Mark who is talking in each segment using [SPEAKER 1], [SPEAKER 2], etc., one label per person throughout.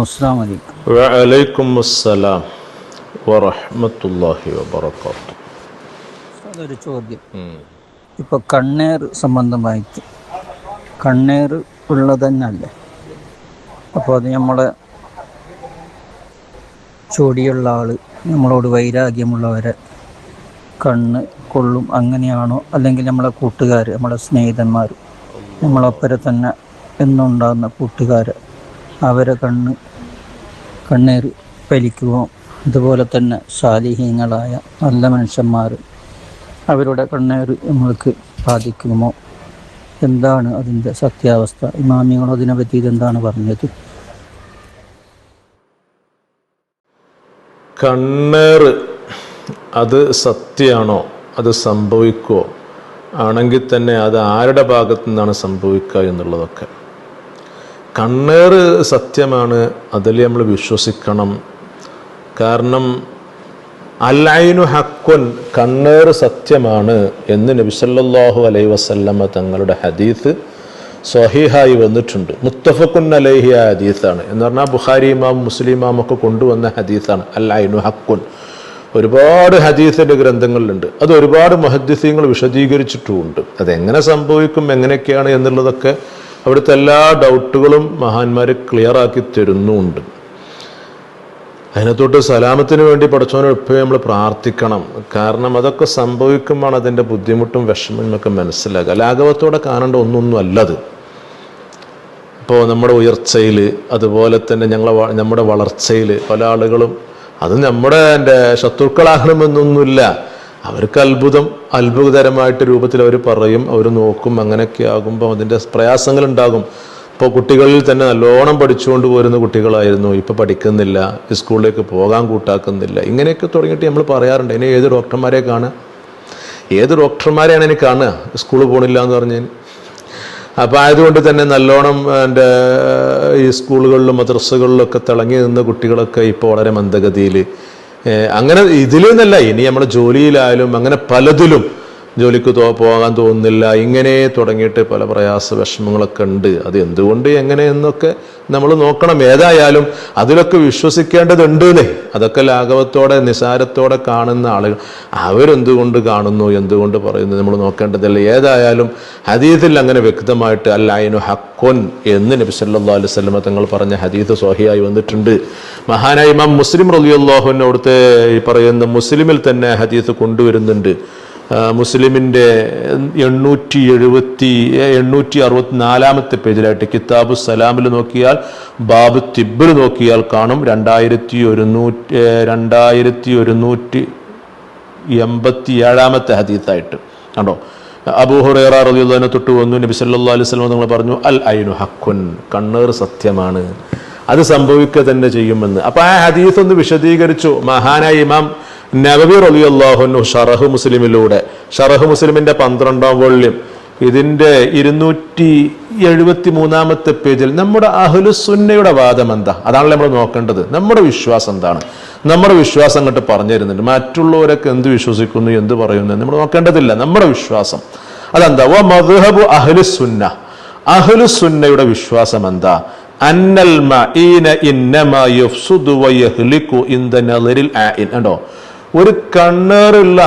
[SPEAKER 1] അസ്സലാമു അലൈക്കും.
[SPEAKER 2] വഅലൈക്കും അസ്സലാം വറഹ്മത്തുള്ളാഹി വബറകാതുഹു.
[SPEAKER 1] അതൊരു ചോദ്യം. ഇപ്പോൾ കണ്ണേർ സംബന്ധമായിട്ട് കണ്ണേർ ഉള്ളത് തന്നെയല്ലേ? അപ്പോൾ അത് നമ്മളെ ചോടിയുള്ള ആൾ നമ്മളോട് വൈരാഗ്യമുള്ളവരെ കണ്ണ് കൊള്ളും, അങ്ങനെയാണോ? അല്ലെങ്കിൽ നമ്മളെ കൂട്ടുകാർ, നമ്മളെ സ്നേഹിതന്മാർ, നമ്മളൊപ്പരെ തന്നെ എന്നുണ്ടാകുന്ന കൂട്ടുകാർ, അവരെ കണ്ണീർ വലിക്കുമോ? അതുപോലെ തന്നെ സാലിഹീങ്ങളായ നല്ല മനുഷ്യന്മാർ, അവരുടെ കണ്ണീർ നമ്മൾക്ക് ബാധിക്കുമോ? എന്താണ് അതിൻ്റെ സത്യാവസ്ഥ? ഇമാമികൾ അതിനെപ്പറ്റി ഇതെന്താണ് പറഞ്ഞത്?
[SPEAKER 2] കണ്ണേറ് അത് സത്യമാണോ? അത് സംഭവിക്കുമോ? ആണെങ്കിൽ തന്നെ അത് ആരുടെ ഭാഗത്തു നിന്നാണ് സംഭവിക്കുക എന്നുള്ളതൊക്കെ. കണ്ണേറ് സത്യമാണ്, അതിൽ നമ്മൾ വിശ്വസിക്കണം. കാരണം അൽ-ഐനു ഹഖ്ഖുൻ, കണ്ണേറ് സത്യമാണ് എന്ന് നബി സല്ലല്ലാഹു അലൈഹി വസല്ലമ തങ്ങളുടെ ഹദീസ് സ്വഹീഹായി വന്നിട്ടുണ്ട്. മുത്തഫഖുൻ അലൈഹി ഹദീസാണ് എന്ന് പറഞ്ഞാൽ ബുഖാരി ഇമാം മുസ്ലിം ഇമാം ഒക്കെ കൊണ്ടുവന്ന ഹദീസാണ് അൽ-ഐനു ഹഖ്ഖുൻ. ഒരുപാട് ഹദീസിൻ്റെ ഗ്രന്ഥങ്ങളിലുണ്ട്. അത് ഒരുപാട് മുഹദ്ദിസീങ്ങൾ വിശദീകരിച്ചിട്ടുമുണ്ട്. അതെങ്ങനെ സംഭവിക്കും, എങ്ങനെയൊക്കെയാണ് എന്നുള്ളതൊക്കെ അവിടുത്തെ എല്ലാ ഡൗട്ടുകളും മഹാന്മാർ ക്ലിയർ ആക്കി തരുന്നുമുണ്ട്. അതിനകത്തോട്ട് സലാമത്തിന് വേണ്ടി പടച്ചവനെ എപ്പോഴും നമ്മൾ പ്രാർത്ഥിക്കണം. കാരണം അതൊക്കെ സംഭവിക്കുമ്പോൾ അതിൻ്റെ ബുദ്ധിമുട്ടും വിഷമവും ഒക്കെ മനസ്സിലാക്കുക. ലാഘവത്തോടെ കാണേണ്ട ഒന്നൊന്നും അല്ലത്. ഇപ്പോൾ നമ്മുടെ ഉയർച്ചയിൽ, അതുപോലെ തന്നെ നമ്മുടെ വളർച്ചയിൽ പല ആളുകളും അത് നമ്മുടെ ശത്രുക്കളാകണമെന്നൊന്നുമില്ല. അവർക്ക് അത്ഭുതകരമായിട്ട് രൂപത്തിൽ അവർ പറയും, അവർ നോക്കും. അങ്ങനെയൊക്കെ ആകുമ്പോൾ അതിൻ്റെ പ്രയാസങ്ങളുണ്ടാകും. ഇപ്പോൾ കുട്ടികളിൽ തന്നെ നല്ലോണം പഠിച്ചുകൊണ്ട് പോരുന്ന കുട്ടികളായിരുന്നു, ഇപ്പോൾ പഠിക്കുന്നില്ല, സ്കൂളിലേക്ക് പോകാൻ കൂട്ടാക്കുന്നില്ല. ഇങ്ങനെയൊക്കെ തുടങ്ങിയിട്ട് നമ്മൾ പറയാറുണ്ട്. ഇനി ഏത് ഡോക്ടർമാരെ കാണുക, ഏത് ഡോക്ടർമാരെയാണ് എനിക്ക് കാണുക സ്കൂളിൽ പോകണില്ല എന്ന് പറഞ്ഞാൽ. അപ്പോൾ ആയതുകൊണ്ട് തന്നെ നല്ലോണം എൻ്റെ ഈ സ്കൂളുകളിലും മദ്രസകളിലൊക്കെ തിളങ്ങി നിന്ന കുട്ടികളൊക്കെ ഇപ്പോൾ വളരെ മന്ദഗതിയിൽ, അങ്ങനെ ഇതിൽ നിന്നല്ല, ഇനി നമ്മുടെ ജോലിയിലായാലും അങ്ങനെ പലതിലും ജോലിക്ക് പോകാൻ തോന്നുന്നില്ല. ഇങ്ങനെ തുടങ്ങിയിട്ട് പല പ്രയാസ വിഷമങ്ങളൊക്കെ ഉണ്ട്. അത് എന്തുകൊണ്ട് എങ്ങനെയെന്നൊക്കെ നമ്മൾ നോക്കണം. ഏതായാലും അതിലൊക്കെ വിശ്വസിക്കേണ്ടതുണ്ട്. അതൊക്കെ ലാഘവത്തോടെ നിസാരത്തോടെ കാണുന്ന ആളുകൾ അവരെന്തുകൊണ്ട് കാണുന്നു, എന്തുകൊണ്ട് പറയുന്നു, നമ്മൾ നോക്കേണ്ടതല്ല. ഏതായാലും ഹദീസിൽ അങ്ങനെ വ്യക്തമായിട്ട് അൽ-ഐനു ഹഖ്ഖുൻ എന്ന് നബി സല്ലല്ലാഹു അലൈഹി വസല്ലം തങ്ങൾ പറഞ്ഞ ഹദീസ് സ്വഹീഹായി വന്നിട്ടുണ്ട്. മഹാനായ ഇമാം മുസ്ലിം റളിയല്ലാഹു അൻഹു അവിടുത്തെ ഈ പറയുന്ന മുസ്ലിമിൽ തന്നെ ഹദീസ് കൊണ്ടുവരുന്നുണ്ട്. മുസ്ലിമിൻ്റെ 864 പേജിലായിട്ട് കിതാബു സലാമിൽ നോക്കിയാൽ, ബാബ് തിബ്ബിൽ നോക്കിയാൽ കാണും 2187 ഹദീസായിട്ട് കണ്ടോ. അബൂ ഹുറൈറ റളിയല്ലാഹു അൻഹു തൊട്ട് വന്നു, നബി സല്ലല്ലാഹു അലൈഹി വസല്ലം തങ്ങൾ പറഞ്ഞു അൽ-ഐനു ഹഖ്ഖുൻ, കണ്ണേർ സത്യമാണ്, അത് സംഭവിക്കുക തന്നെ ചെയ്യുമെന്ന്. അപ്പോൾ ആ ഹദീസ് ഒന്ന് വിശദീകരിച്ചു മഹാനായ ഇമാം നവവി റളിയല്ലാഹു അൻഹു ഷറഹ് മുസ്ലിമിലൂടെ. ഷറഹ് മുസ്ലിമിന്റെ 12ാം വോള്യം ഇതിന്റെ 273 പേജിൽ നമ്മുടെ അഹ്ലുസുന്നയുടെ വാദം എന്താ, അതാണല്ലോ നമ്മൾ നോക്കേണ്ടത്. നമ്മുടെ വിശ്വാസം എന്താണ്, നമ്മുടെ വിശ്വാസം അങ്ങോട്ട് പറഞ്ഞു തരുന്നുണ്ട്. മറ്റുള്ളവരൊക്കെ എന്ത് വിശ്വസിക്കുന്നു, എന്ത് പറയുന്നു നമ്മൾ നോക്കേണ്ടതില്ല. നമ്മുടെ വിശ്വാസം അതെന്താ? വ മദ്ഹബു അഹ്ലുസുന്ന, അഹ്ലുസുന്നയുടെ വിശ്വാസം എന്താ? അന്നൽ മഈന ഇന്നമാ യഫ്സുദു വ യഹ്ലികു ഇൻദ നളരിൽ ആയിൻ. കണ്ടോ, ഒരു കണ്ണുള്ള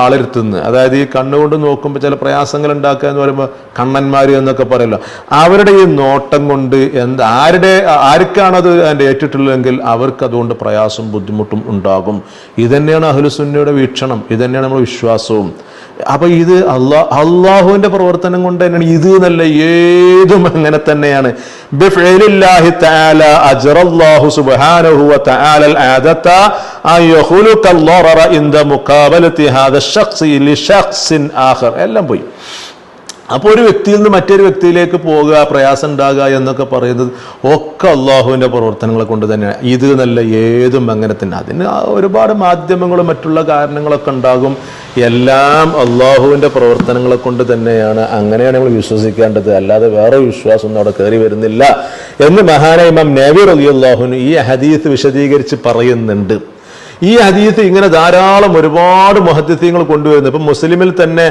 [SPEAKER 2] ആളെടുത്തുനിന്ന്, അതായത് ഈ കണ്ണുകൊണ്ട് നോക്കുമ്പോൾ ചില പ്രയാസങ്ങൾ ഉണ്ടാക്കുക എന്ന് പറയുമ്പോൾ കണ്ണന്മാർ എന്നൊക്കെ പറയല്ലോ, അവരുടെ ഈ നോട്ടം കൊണ്ട് ആർക്കാണത് അതിൻ്റെ ഏറ്റിട്ടുള്ളതെങ്കിൽ അവർക്ക് അതുകൊണ്ട് പ്രയാസവും ബുദ്ധിമുട്ടും ഉണ്ടാകും. ഇതന്നെയാണ് അഹ്ലുസുന്നയുടെ വീക്ഷണം, ഇതന്നെയാണ് നമ്മുടെ വിശ്വാസവും. അപ്പൊ ഇത് അള്ളാഹുവിന്റെ പ്രവർത്തനം കൊണ്ട് തന്നെയാണ് ഇത് എന്നല്ല, ഏതും അങ്ങനെ തന്നെയാണ്. ബിഫഇലില്ലാഹി തആല അജ്റല്ലാഹു സുബ്ഹാനഹു വ തആല അൽആദത അൻ യഖ്ലുഖ അൽ-ളററ ഇൻദ മുഖാബലതി ഹാദ അശ്-ശഖ്സി ലിശഖ്സിൻ ആഖർ. എല്ലാം പോയി. അപ്പോൾ ഒരു വ്യക്തിയിൽ നിന്ന് മറ്റൊരു വ്യക്തിയിലേക്ക് പോകുക, പ്രയാസം ഉണ്ടാകുക എന്നൊക്കെ പറയുന്നത് ഒക്കെ അള്ളാഹുവിൻ്റെ പ്രവർത്തനങ്ങളെ കൊണ്ട് തന്നെയാണ്. ഇത് നല്ല ഏതും അങ്ങനെ തന്നെ. അതിന് ഒരുപാട് മാധ്യമങ്ങളും മറ്റുള്ള കാരണങ്ങളൊക്കെ ഉണ്ടാകും. എല്ലാം അള്ളാഹുവിൻ്റെ പ്രവർത്തനങ്ങളെ കൊണ്ട് തന്നെയാണ്. അങ്ങനെയാണ് നമ്മൾ വിശ്വസിക്കേണ്ടത്, അല്ലാതെ വേറെ വിശ്വാസമൊന്നും അവിടെ കയറി വരുന്നില്ല എന്ന് മഹാനായ ഇമാം നവവി റളിയല്ലാഹു അൻഹു ഈ ഹദീസ് വിശദീകരിച്ച് പറയുന്നുണ്ട്. ഈ ഹദീസ് ഇങ്ങനെ ധാരാളം ഒരുപാട് മുഹദ്ദിസീങ്ങൾ കൊണ്ടുവരുന്നു. ഇപ്പം മുസ്ലിമിൽ തന്നെ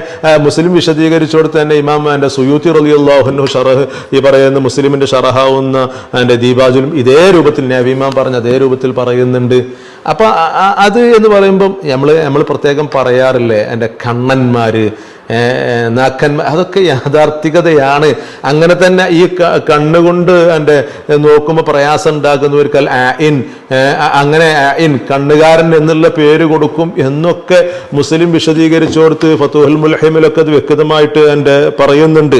[SPEAKER 2] മുസ്ലിം വിശദീകരിച്ചോടത്ത് തന്നെ ഇമാം എൻ്റെ സുയൂത്തി റളിയല്ലാഹു അൻഹു ഷറഹ് ഈ പറയുന്ന മുസ്ലിമിന്റെ ഷറഹാവുന്ന എൻ്റെ ദീപാജുലും ഇതേ രൂപത്തിൽ നബിമാം പറഞ്ഞ അതേ രൂപത്തിൽ പറയുന്നുണ്ട്. അപ്പൊ അത് എന്ന് പറയുമ്പം നമ്മൾ പ്രത്യേകം പറയാറില്ലേ എൻ്റെ കണ്ണന്മാര് നാക്കന്മാർ, അതൊക്കെ യാഥാർത്ഥികതയാണ്. അങ്ങനെ തന്നെ ഈ കണ്ണുകൊണ്ട് എൻ്റെ നോക്കുമ്പോൾ പ്രയാസം ഉണ്ടാക്കുന്നവർക്ക് ആയിൻ, അങ്ങനെ ആയിൻ കണ്ണുകാരൻ എന്നുള്ള പേര് കൊടുക്കും എന്നൊക്കെ മുസ്ലിം വിശദീകരിച്ചോടുത്ത് ഫതുഹുൽ മുൽഹിമിലൊക്കെ അത് വ്യക്തമായിട്ട് എൻ്റെ പറയുന്നുണ്ട്.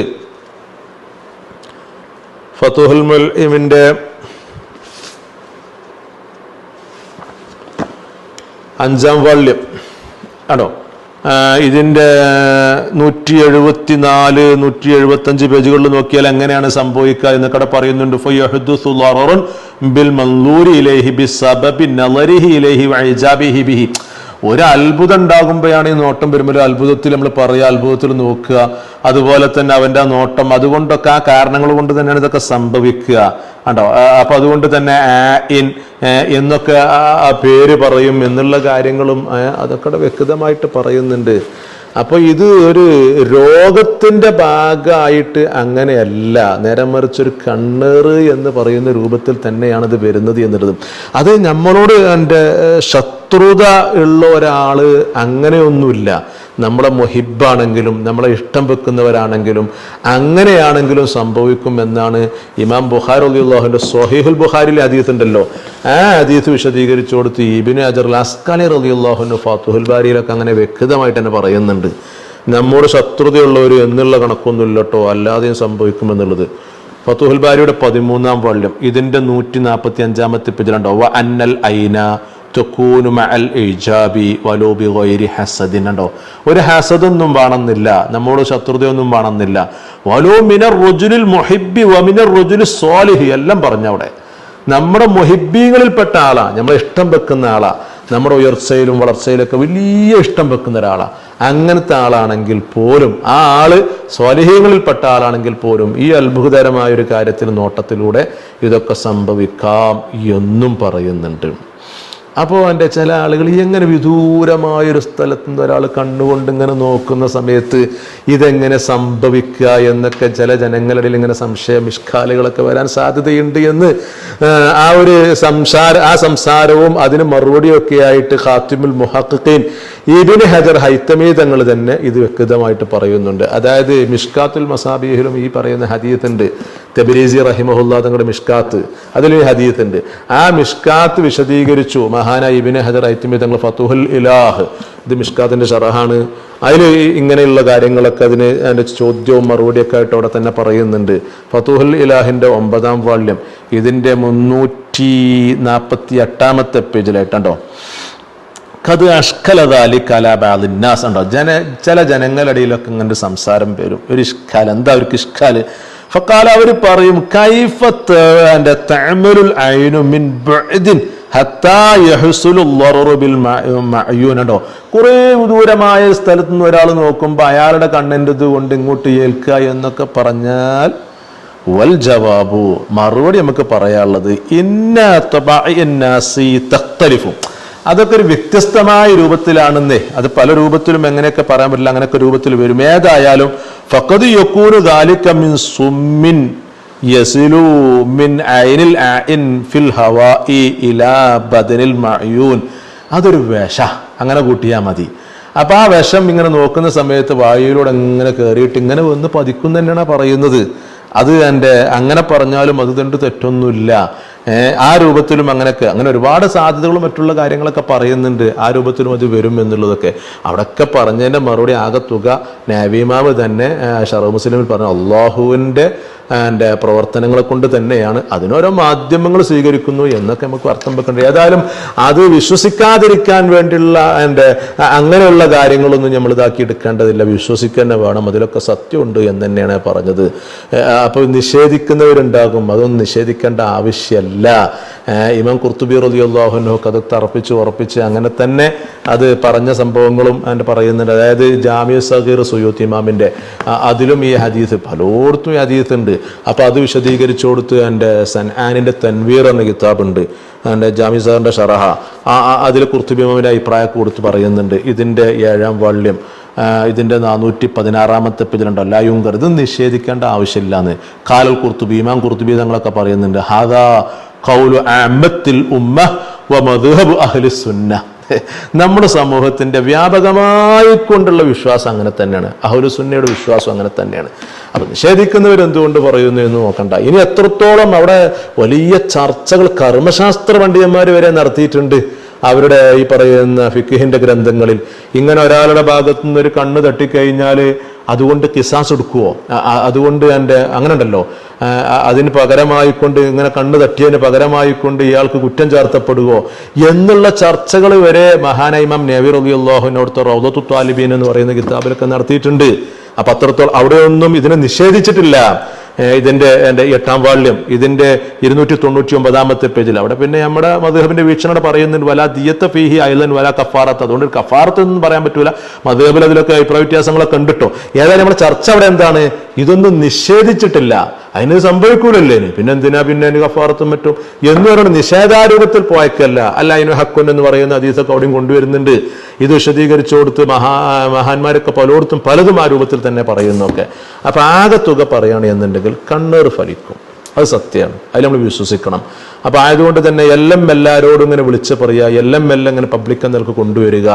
[SPEAKER 2] ഫതുഹുൽ മുൽഹിമിന്റെ 5-ാം വാള്യം ആണോ, ഇതിൻ്റെ 174, 175 പേജുകളിൽ നോക്കിയാൽ എങ്ങനെയാണ് സംഭവിക്കുക എന്നൊക്കെ അവിടെ പറയുന്നുണ്ട്. ഫയഹ്ദുസു ളററുൻ ബിൽ മൻളൂരി ഇലൈഹി ബിസബബി നളരിഹി ഇലൈഹി വഇജാബിഹി ബിഹി. ഒരു അത്ഭുതം ഉണ്ടാകുമ്പോഴാണ് ഈ നോട്ടം വരുമ്പോൾ അത്ഭുതത്തിൽ നമ്മൾ പറയുക, അത്ഭുതത്തിൽ നോക്കുക, അതുപോലെ തന്നെ അവൻ്റെ ആ നോട്ടം, അതുകൊണ്ടൊക്കെ ആ കാരണങ്ങൾ കൊണ്ട് തന്നെയാണ് ഇതൊക്കെ സംഭവിക്കുക കണ്ടോ. അപ്പൊ അതുകൊണ്ട് തന്നെ ആയിൻ എന്നൊക്കെ ആ പേര് പറയും എന്നുള്ള കാര്യങ്ങളും അതൊക്കെ വ്യക്തമായിട്ട് പറയുന്നുണ്ട്. അപ്പോൾ ഇത് ഒരു രോഗത്തിൻ്റെ ഭാഗമായിട്ട് അങ്ങനെയല്ല, നേരെ മറിച്ചൊരു കണ്ണേറ് എന്ന് പറയുന്ന രൂപത്തിൽ തന്നെയാണ് ഇത് വരുന്നത് എന്നുള്ളത്. അത് നമ്മളോട് എൻ്റെ ശത്രുത ഉള്ള ഒരാൾ അങ്ങനെയൊന്നുമില്ല. നമ്മളെ മുഹിബാണെങ്കിലും നമ്മളെ ഇഷ്ടം വെക്കുന്നവരാണെങ്കിലും അങ്ങനെയാണെങ്കിലും സംഭവിക്കും എന്നാണ് ഇമാം ബുഖാരി റളിയല്ലാഹുവിന്റെ സ്വഹീഹുൽ ബുഖാരിയിലെ ഹദീസ് ഉണ്ടല്ലോ, ആ ഹദീസ് വിശദീകരിച്ചു കൊടുത്ത് ഇബ്നു ഹജർ അസ്ഖലാനി റളിയല്ലാഹു അൻഹു ഫതുഹുൽ ബാരിയിലൊക്കെ അങ്ങനെ വ്യക്തമായിട്ട് തന്നെ പറയുന്നുണ്ട്. നമ്മോട് ശത്രുതയുള്ളവർ എന്നുള്ള കണക്കൊന്നുമില്ല കേട്ടോ, അല്ലാതെയും സംഭവിക്കുമെന്നുള്ളത്. ഫതുഹുൽ ബാരിയുടെ 13-ാം വാള്യം ഇതിന്റെ 145-ാമത്തെ പേജിലുണ്ടോ, വ അന്നൽ ഐന തകൂനു മഅൽ ഇജാബി വലോ ബിഗൈരി ഹസദിൻ. ഉണ്ടോ, ഒരു ഹസദൊന്നും വേണമെന്നില്ല, നമ്മോട് ശത്രുതയൊന്നും വേണമെന്നില്ല. വലോ മിനർ റജുലിൽ മുഹിബ്ബി വമിനർ റജുലിൽ സ്വാലിഹി എല്ലാം പറഞ്ഞവിടെ. നമ്മുടെ മുഹിബ്ബീങ്ങളിൽപ്പെട്ട ആളാ, നമ്മളെ ഇഷ്ടം വെക്കുന്ന ആളാ, നമ്മുടെ ഉയർച്ചയിലും വളർച്ചയിലൊക്കെ വലിയ ഇഷ്ടം വെക്കുന്ന ഒരാളാ. അങ്ങനത്തെ ആളാണെങ്കിൽ പോലും, ആ ആള് സ്വാലിഹീങ്ങളിൽപ്പെട്ട ആളാണെങ്കിൽ പോലും ഈ അത്ഭുതകരമായ ഒരു കാര്യത്തിന് നോട്ടത്തിലൂടെ ഇതൊക്കെ സംഭവിക്കാം എന്നും പറയുന്നുണ്ട്. അപ്പോൾ എൻ്റെ ചില ആളുകൾ എങ്ങനെ വിദൂരമായൊരു സ്ഥലത്ത് നിന്ന് ഒരാൾ കണ്ണുകൊണ്ട് ഇങ്ങനെ നോക്കുന്ന സമയത്ത് ഇതെങ്ങനെ സംഭവിക്കുക എന്നൊക്കെ ചില ജനങ്ങളുടെ ഇങ്ങനെ സംശയമിഷ്കാലുകളൊക്കെ വരാൻ സാധ്യതയുണ്ട് എന്ന് ആ സംസാരവും അതിന് മറുപടിയൊക്കെ ആയിട്ട് ഖാത്തിമുൽ മുഹഖഖീൻ ഇബ്നു ഹജർ ഹൈതമി തങ്ങൾ തന്നെ ഇത് വ്യക്തമായിട്ട് പറയുന്നുണ്ട്. അതായത് മിഷ്കാത്തുൽ മസാബീഹിലും ഈ പറയുന്ന ഹദീത്ത് ഉണ്ട്, തബ്രീസി റഹിമഹുല്ലാ തങ്ങളുടെ മിഷ്കാത്ത്, അതിലും ഈ ഹദീത്ത് ഉണ്ട്. ആ മിഷ്കാത്ത് വിശദീകരിച്ചു മഹാനായ ഇബ്നു ഹജർ ഹൈതമി തങ്ങൾ ഫതുഹുൽ ഇലാഹ്, ഇത് മിഷ്കാത്തിന്റെ ഷറഹാണ്. അതിൽ ഇങ്ങനെയുള്ള കാര്യങ്ങളൊക്കെ അതിന്റെ ചോദ്യവും മറുപടിയൊക്കെ ആയിട്ട് അവിടെ തന്നെ പറയുന്നുണ്ട്. ഫതുഹുൽ ഇലാഹിന്റെ 9-ാം വാള്യം ഇതിന്റെ 348-ാമത്തെ പേജിലായിട്ടുണ്ടോ, കത് അഷ്കലദാലി കലാബാലിന്നാസ് ഉണ്ടോ, ചില ജനങ്ങളിടയിലൊക്കെ ഇങ്ങനെ സംസാരം വരും, ഒരു ഇഷ്കാൽ. എന്താ അവർക്ക് ഇഷ്കാല്? ഫഖാല, അവർ പറയും കൈഫ തഅമലുൽ ഐനു മിൻ ബഅദിൻ ഹത്താ യഹ്സുലു ളററു ബിൽ മഅയൂൻ. ഉണ്ടോ, കുറേ ദൂരമായ സ്ഥലത്ത് നിന്ന് ഒരാൾ നോക്കുമ്പോൾ അയാളുടെ കണ്ണിൻ്റെത് കൊണ്ട് ഇങ്ങോട്ട് ഏൽക്കുക എന്നൊക്കെ പറഞ്ഞാൽ വൽ ജവാബു, മറുപടി നമുക്ക് പറയാനുള്ളത് ഇന്ന തബഅഇന്നാസി തഖ്തലിഫു, അതൊക്കെ ഒരു വ്യത്യസ്തമായ രൂപത്തിലാണെന്നേ. അത് പല രൂപത്തിലും എങ്ങനെയൊക്കെ പറയാൻ പറ്റില്ല, അങ്ങനെയൊക്കെ രൂപത്തിൽ വരും. ഏതായാലും ഫഖദ് യകൂനു ദാലിക മിൻ സുമ്മിൻ യസിലു മിൻ ഐനിൽ ആഇൻ ഫിൽ ഹവാഇ ഇലാ ബദനിൽ മഅയൂൻ. അതൊരു വിഷ, അങ്ങനെ കൂട്ടിയാൽ മതി. അപ്പൊ ആ വിഷം ഇങ്ങനെ നോക്കുന്ന സമയത്ത് വായുവിലൂടെ ഇങ്ങനെ കയറിയിട്ട് ഇങ്ങനെ വന്ന് പതിക്കും തന്നെയാണ് പറയുന്നത്. അത് എൻ്റെ അങ്ങനെ പറഞ്ഞാലും അത് കൊണ്ട് തെറ്റൊന്നുമില്ല. ആ രൂപത്തിലും അങ്ങനെയൊക്കെ അങ്ങനെ ഒരുപാട് സാധ്യതകളും മറ്റുള്ള കാര്യങ്ങളൊക്കെ പറയുന്നുണ്ട്. ആ രൂപത്തിലും അത് വരും എന്നുള്ളതൊക്കെ അവിടെയൊക്കെ പറഞ്ഞതിൻ്റെ മറുപടി ആകെ തുക നബിമാവ് തന്നെ ഷറഹ് മുസ്ലിമിൽ പറഞ്ഞു അള്ളാഹുവിൻ്റെ പ്രവർത്തനങ്ങളെ കൊണ്ട് തന്നെയാണ്, അതിനോരോ മാധ്യമങ്ങൾ സ്വീകരിക്കുന്നു എന്നൊക്കെ നമുക്ക് അർത്ഥം വെക്കേണ്ടത്. ഏതായാലും അത് വിശ്വസിക്കാതിരിക്കാൻ വേണ്ടിയുള്ള അങ്ങനെയുള്ള കാര്യങ്ങളൊന്നും നമ്മൾ ഇതാക്കി എടുക്കേണ്ടതില്ല, വിശ്വസിക്കുക തന്നെ വേണം. അതിലൊക്കെ സത്യമുണ്ട് എന്ന് തന്നെയാണ് പറഞ്ഞത്. അപ്പോൾ നിഷേധിക്കുന്നവരുണ്ടാകും, അതൊന്നും നിഷേധിക്കേണ്ട ആവശ്യമല്ല. ഇമാം ഖുർത്തുബി റളിയല്ലാഹു അൻഹു അത് തറപ്പിച്ച് ഉറപ്പിച്ച് അങ്ങനെ തന്നെ അത് പറഞ്ഞ സംഭവങ്ങളും അതിൻ്റെ പറയുന്നുണ്ട്. അതായത് ജാമിഉ സഗീർ സുയൂത്തി ഇമാമിൻ്റെ അതിലും ഈ ഹദീസ് പലയിടത്തും ഈ ഹദീസ് ഉണ്ട്. അപ്പോൾ അത് വിശദീകരിച്ചു കൊടുത്ത് എൻ്റെ സൻആനിൻ്റെ തൻവീർ എന്ന കിതാബുണ്ട്, എൻ്റെ ജാമിഉ സഗീറിൻ്റെ ഷറഹ, അതിൽ ഖുർത്തുബി ഇമാമിൻ്റെ അഭിപ്രായമൊക്കെ കൊടുത്ത് പറയുന്നുണ്ട്. ഇതിൻ്റെ 7ാം വാള്യം ഇതിൻ്റെ 416 പേജിലുണ്ട് അല്ലായുങ്കർ. ഇത് നിഷേധിക്കേണ്ട ആവശ്യമില്ലാന്ന് ഖാലൽ ഖുർത്തുബി, ഇമാം ഖുർത്തുബി തങ്ങളൊക്കെ പറയുന്നുണ്ട്. ഹാദാ ഖൗലു അഅമ്മത്തിൽ ഉമ്മ വ മദ്ഹബു അഹ്ലി സുന്ന. നമ്മുടെ സമൂഹത്തിൻ്റെ വ്യാപകമായിക്കൊണ്ടുള്ള വിശ്വാസം അങ്ങനെ തന്നെയാണ്, അഹ്ലു സുന്നയുടെ വിശ്വാസം അങ്ങനെ തന്നെയാണ്. അപ്പം നിഷേധിക്കുന്നവർ എന്തുകൊണ്ട് പറയുന്നു എന്ന് നോക്കണ്ട. ഇനി എത്രത്തോളം അവിടെ വലിയ ചർച്ചകൾ കർമ്മശാസ്ത്ര പണ്ഡിതന്മാർ വരെ നടത്തിയിട്ടുണ്ട് അവരുടെ ഈ പറയുന്ന ഫിഖ്ഹിന്റെ ഗ്രന്ഥങ്ങളിൽ. ഇങ്ങനെ ഒരാളുടെ ഭാഗത്തു നിന്ന് ഒരു കണ്ണ് തട്ടിക്കഴിഞ്ഞാൽ അതുകൊണ്ട് കിസാസ് എടുക്കുവോ, അതുകൊണ്ട് അങ്ങനെ ഉണ്ടല്ലോ, അതിന് പകരമായിക്കൊണ്ട് ഇങ്ങനെ കണ്ണ് തട്ടിയതിന് പകരമായിക്കൊണ്ട് ഇയാൾക്ക് കുറ്റം ചാർത്തപ്പെടുകയോ എന്നുള്ള ചർച്ചകൾ വരെ മഹാനായ ഇമാം നവവി റളിയല്ലാഹു അൻഹു റൗദത്തു ത്വാലിബീൻ എന്ന് പറയുന്ന കിതാബിലൊക്കെ നടത്തിയിട്ടുണ്ട്. അപ്പൊ അത്രത്തോളം അവിടെയൊന്നും ഇതിനെ നിഷേധിച്ചിട്ടില്ല. ഇതിന്റെ 8ാം വാള്യം ഇതിന്റെ 299 പേജിൽ അവിടെ പിന്നെ നമ്മുടെ മദ്ഹബിന്റെ വീക്ഷണം പറയുന്നുണ്ട് വലാ ദിയത്ത ഫീഹി അയ്ലൻ വലാ കഫാറത്ത്. അതുകൊണ്ട് കഫാറത്ത് ഒന്നും പറയാൻ പറ്റൂല. മദ്ഹബിൽ അതിലൊക്കെ അഭിപ്രായ വ്യത്യാസങ്ങളൊക്കെ കണ്ടിട്ടോ. ഏതായാലും നമ്മുടെ ചർച്ച അവിടെ എന്താണ്, ഇതൊന്നും നിഷേധിച്ചിട്ടില്ല, അതിന് സംഭവിക്കൂലല്ലേ, പിന്നെ എന്തിനാ പിന്നെ അതിന് കഫാറത്തും പറ്റും എന്ന് പറയുന്നത് നിഷേധാരൂപത്തിൽ പോയക്കല്ല. അല്ല അതിന് ഹക്കുൻ എന്ന് പറയുന്ന ഹദീസൊക്കെ അവിടെയും കൊണ്ടുവരുന്നുണ്ട്. ഇത് വിശദീകരിച്ചു കൊടുത്ത് മഹാന്മാരൊക്കെ പലയിടത്തും പലതും ആ രൂപത്തിൽ തന്നെ പറയുന്നൊക്കെ. അപ്പൊ ആകെ തുക പറയുകയാണെന്നുണ്ടെങ്കിൽ കണ്ണേർ ഫലിക്കും, അത് സത്യമാണ്, അതിൽ നമ്മൾ വിശ്വസിക്കണം. അപ്പൊ ആയതുകൊണ്ട് തന്നെ എല്ലാം എല്ലാവരോടും ഇങ്ങനെ വിളിച്ച് പറയുക, എല്ലാം ഇങ്ങനെ പബ്ലിക് നിലക്ക് കൊണ്ടുവരിക,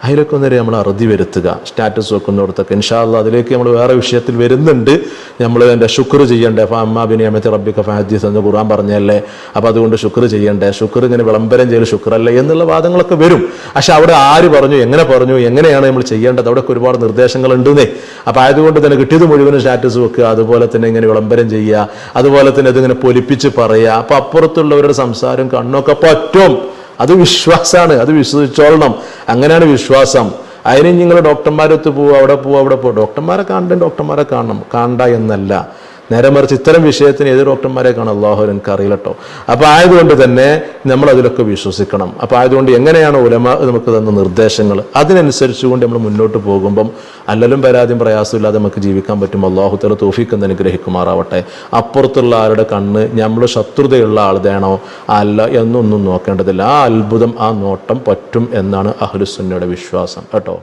[SPEAKER 2] അതിലൊക്കെ ഒന്നേരെ നമ്മൾ അറുതി വരുത്തുക, സ്റ്റാറ്റസ് വെക്കുന്നിടത്തൊക്കെ. ഇൻഷാ അല്ലാഹ് അതിലേക്ക് നമ്മൾ വേറെ വിഷയത്തിൽ വരുന്നുണ്ട്. നമ്മൾ എൻ്റെ ശുക്ർ ചെയ്യണ്ടേ, അമ്മാ ബിനിഅമതി റബ്ബിക ഫഹദ്ദിസ് എന്ന് ഖുർആൻ പറഞ്ഞല്ലേ, അപ്പൊ അതുകൊണ്ട് ശുക്ർ ചെയ്യണ്ടേ, ശുക്ർ ഇങ്ങനെ വിളംബരം ചെയ്യൽ ശുക്രല്ലേ എന്നുള്ള വാദങ്ങളൊക്കെ വരും. പക്ഷെ അവിടെ ആര് പറഞ്ഞു, എങ്ങനെയാണ് നമ്മൾ ചെയ്യേണ്ടത്, അവിടെ ഒരുപാട് നിർദ്ദേശങ്ങൾ ഉണ്ടെന്നേ. അപ്പൊ ആയതുകൊണ്ട് തന്നെ കിട്ടിയത് മുഴുവനും സ്റ്റാറ്റസ് വെക്കുക, അതുപോലെ തന്നെ ഇങ്ങനെ വിളംബരം ചെയ്യുക, അതുപോലെ തന്നെ ഇതിങ്ങനെ പൊലിപ്പിച്ച് പറയുക. അപ്പൊ അപ്പുറത്തുള്ളവരുടെ സംസാരം കണ്ണൊക്കെ പറ്റും. അത് വിശ്വാസമാണ്, അത് വിശ്വസിച്ചോളണം. അങ്ങനെയാണ് വിശ്വാസം. അതിന് നിങ്ങൾ ഡോക്ടർമാരൊത്ത് പോവുക, അവിടെ പോവുക. ഡോക്ടർമാരെ കാണണം, കാണണ്ട എന്നല്ല. നേരെ മറിച്ച് ഇത്തരം വിഷയത്തിന് ഏത് ഡോക്ടർമാരെ കാണാം അല്ലാഹു എനിക്ക് അറിയില്ല കേട്ടോ. അപ്പൊ ആയതുകൊണ്ട് തന്നെ നമ്മൾ അതിലൊക്കെ വിശ്വസിക്കണം. അപ്പൊ ആയതുകൊണ്ട് എങ്ങനെയാണ് ഉലമാ നമുക്ക് തന്ന നിർദ്ദേശങ്ങൾ അതിനനുസരിച്ചുകൊണ്ട് നമ്മൾ മുന്നോട്ട് പോകുമ്പം അല്ലലും പരാതിയും പ്രയാസവും ഇല്ലാതെ നമുക്ക് ജീവിക്കാൻ പറ്റും. അല്ലാഹു തആല തൗഫീഖ് എന്ന് അനുഗ്രഹിക്കുമാറാവട്ടെ. അപ്പുറത്തുള്ള ആളുടെ കണ്ണ് നമ്മൾ ശത്രുതയുള്ള ആളുടേണോ അല്ല എന്നൊന്നും നോക്കേണ്ടതില്ല. ആ അത്ഭുതം, ആ നോട്ടം പറ്റും എന്നാണ് അഹ്ലുസുന്നയുടെ വിശ്വാസം കേട്ടോ.